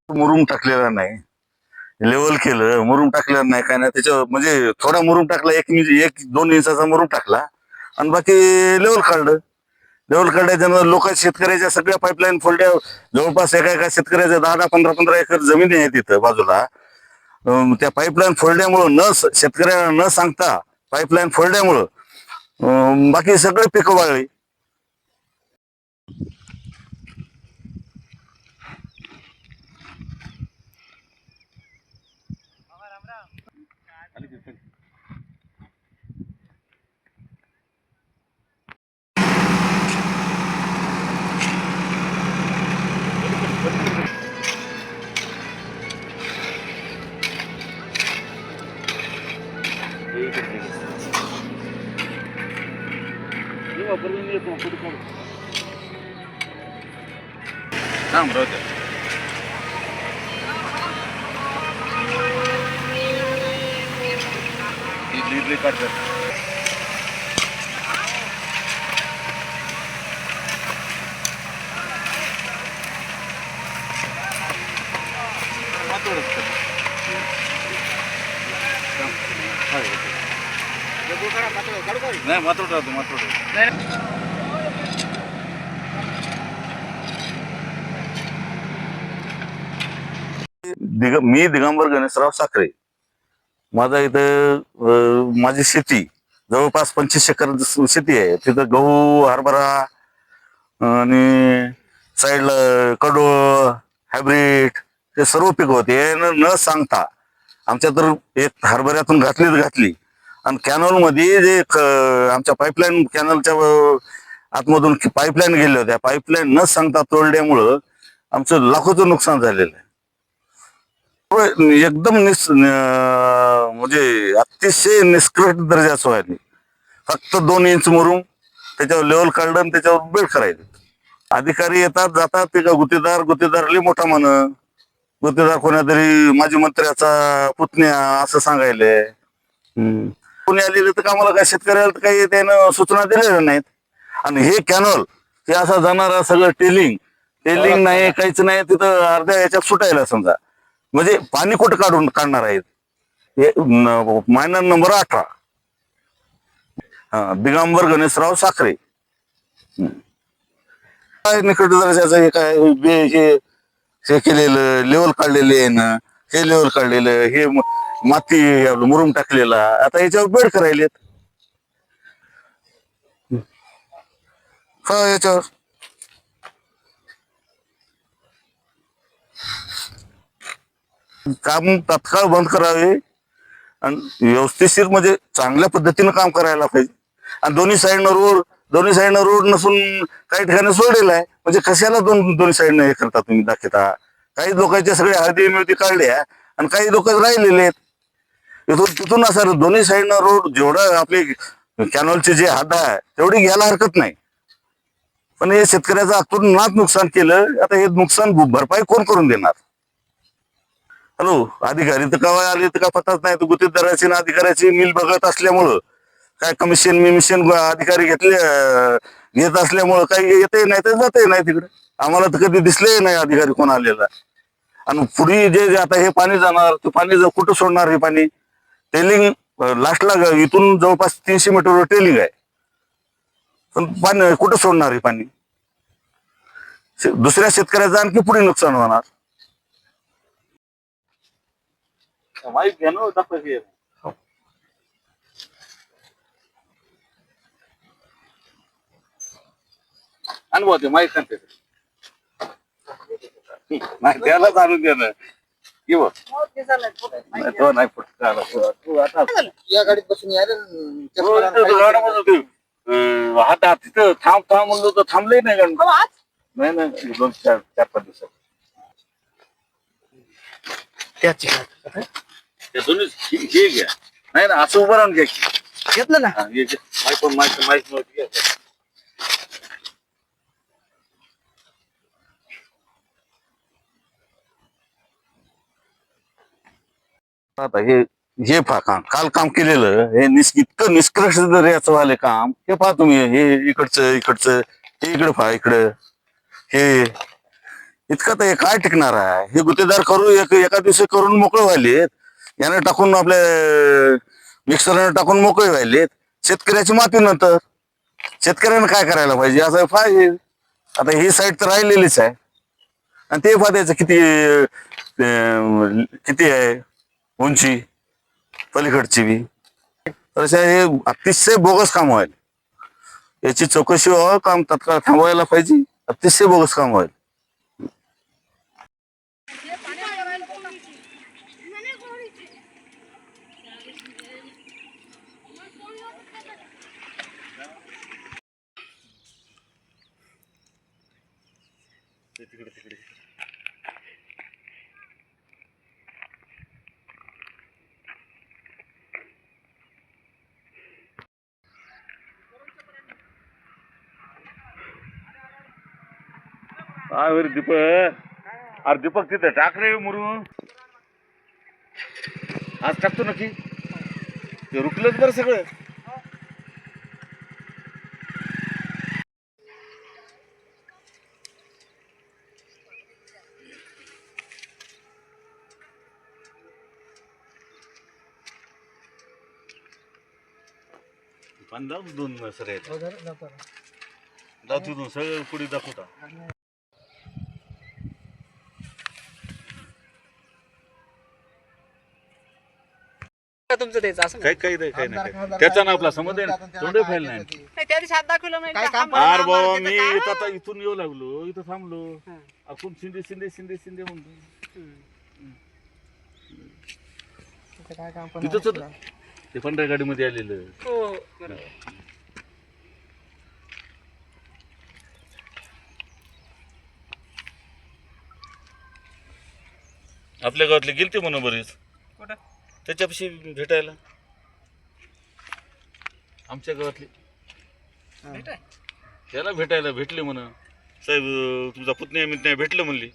मुरुम टाकलेला नाही, लेवल केलं, मुरुम टाकलेलं नाही, काय नाही त्याच्या म्हणजे थोडा मुरुम टाकला, 1-2 इंचाचा मुरुम टाकला आणि बाकी लेवल काढलं. लेवल काढल्याच्यानं लोक शेतकऱ्याच्या सगळ्या पाईपलाईन फोडल्या. जवळपास एका एका शेतकऱ्याच्या 10-10, 15-15 एकर जमीन आहे तिथं बाजूला. त्या पाईपलाईन फोडल्यामुळं शेतकऱ्याला न सांगता पाईपलाईन फोडल्यामुळं बाकी सगळे पिकं वाळली. नाही मी दिगंबर गणेशराव साखरे. माझा इथं माझी शेती जवळपास 25 एकर शेती आहे. तिथं गहू, हरभरा आणि साईडला कडोळ, हायब्रिड ते सर्व पिक होते. न सांगता आमच्या तर एक हरभऱ्यातून घातली आणि कॅनॉल मध्ये जे आमच्या पाईपलाईन कॅनलच्या आतमधून पाईपलाईन गेल्या होत्या. पाईपलाईन न सांगता तोडल्यामुळं आमचं लाखोचं नुकसान झालेलं आहे. एकदम म्हणजे अतिशय निष्कृष्ट दर्जाचं व्हायला. फक्त 2 इंच मुरुम त्याच्यावर लेवल काढलं आणि त्याच्यावर बेड करायचं. अधिकारी येतात जातात, ते का गुत्तेदार लय मोठा म्हण, गुत्तेदार कोणातरी माजी मंत्र्याचा पुतण्या असं सांगायले. कोणी आलेलं तर आम्हाला काय शेतकऱ्याला तर काही त्यानं सूचना दिलेल्या नाहीत. आणि हे कॅनॉल हे असं जाणार सगळं टेलिंग नाही, काहीच नाही. तिथं अर्ध्या याच्यात सुटायला समजा, म्हणजे पाणी कुठं काढणार आहेत. हे मायनर नंबर 18, दिगंबर गणेशराव साखरे. काय निकट दर्जाचं हे काय हे केलेलं, लेवल काढलेले आहे ना, हे लेवल काढलेलं, हे माती आपलं मुरुम टाकलेला, आता याच्यावर बेड करायलेत. याच्यावर काम तात्काळ बंद करावे आणि व्यवस्थिशीर म्हणजे चांगल्या पद्धतीनं काम करायला पाहिजे. आणि दोन्ही साईडनं रोड नसून काही ठिकाणी सोडलेला आहे. म्हणजे कशाला दोन्ही साईडनं हे करता तुम्ही दाखवता. काही लोकांच्या सगळे हळदी मिळती काढल्या आणि काही लोक राहिलेले आहेत. तिथून असं दोन्ही साईडनं रोड जेवढं आपले कॅनॉलचे जे हात आहे तेवढी घ्यायला हरकत नाही. पण हे शेतकऱ्याचं आतून नाच नुकसान केलं. आता हे नुकसान भरपाई कोण करून देणार? हॅलो, अधिकारी तर केव्हा आले तर काय पताच नाही. तर गुत्तेदाराची ना अधिकाऱ्याची मिल बघत असल्यामुळं काय कमिशन अधिकारी घेत असल्यामुळं काही येते नाही तर जाते नाही तिकडे. आम्हाला तर कधी दिसले नाही अधिकारी कोण आलेला. आणि पुढे जे आता हे पाणी जाणार, ते पाणी कुठं सोडणार? हे पाणी टेलिंग लास्टला इथून जवळपास 300 मीटरवर टेलिंग आहे. पण पाणी कुठं सोडणार? हे पाणी दुसऱ्या शेतकऱ्याचं आणखी पुढे नुकसान होणार. माहिती घ्या ना दाखवा. अनुभव ते माहीत नाही त्यालाच आणून देणं किंवा तो नाही या गाडीत बसून आता तिथं थांब म्हणलो तर थांबले नाही. नाही 2-4-5 दिवसात त्या दोन्ही हे घ्या. नाही ना असं उभं राहून घ्या. घेतलं ना माहित नव्हती. आता हे पहा काल काम केलेलं हे इतकं निष्कर्ष जर याचं वाले काम हे पहा तुम्ही. हे इकडचं हे इकडं पहा. इकडं हे इतकं तर हे काय टिकणार आहे? हे गुत्तेदार करू एका दिवशी करून मोकळे व्हायलेत, याने टाकून आपले मिक्सरने टाकून मोकळे व्हायलेत. शेतकऱ्याची माती नंतर शेतकऱ्याने काय करायला पाहिजे असं पाहिजे. आता ही साईड तर राहिलेलीच आहे आणि ते फाद्याचं किती आहे उंची पलीकडची बी. तर हे अतिशय बोगस काम व्हायला, याची चौकशी व्हावं, काम तत्काळ थांबवायला पाहिजे. अतिशय बोगस काम व्हायला. काय बरं दीपक, अरे दीपक तिथे टाक रे मुरुम. आज टाकतो नक्की, ते रुकलंच बरं सगळं. दोन सर दाखवतो सगळं पुढे दाखवता. तुमचं त्याचं असं काही काही नाही, काही नाही. त्याचा ना आपला संबंध आहे ना, तोंडे फाईल नाही. नाही, त्या दिवशी हात दाखवलं नाही काय का? काम आम्हाला अरे बाबा आम्हाला मी तिथं इथं काय? आता इथून येऊ लागलो, इथं थांबलो. आपण शिंदे शिंदे शिंदे शिंदे म्हणतो. काय काम पण तिथंच होतं. ते पंढरा गाडीमध्ये आलेलं. हो हो, बरोबर. आपल्या गावातले गेलते म्हणून बरेच कुठं? त्याच्यापाशी भेटायला. आमच्या गावातले भेटाय? त्याला भेटायला भेटले म्हणा. साहेब तुमचा पुतण्या मित्र भेटलं म्हणली.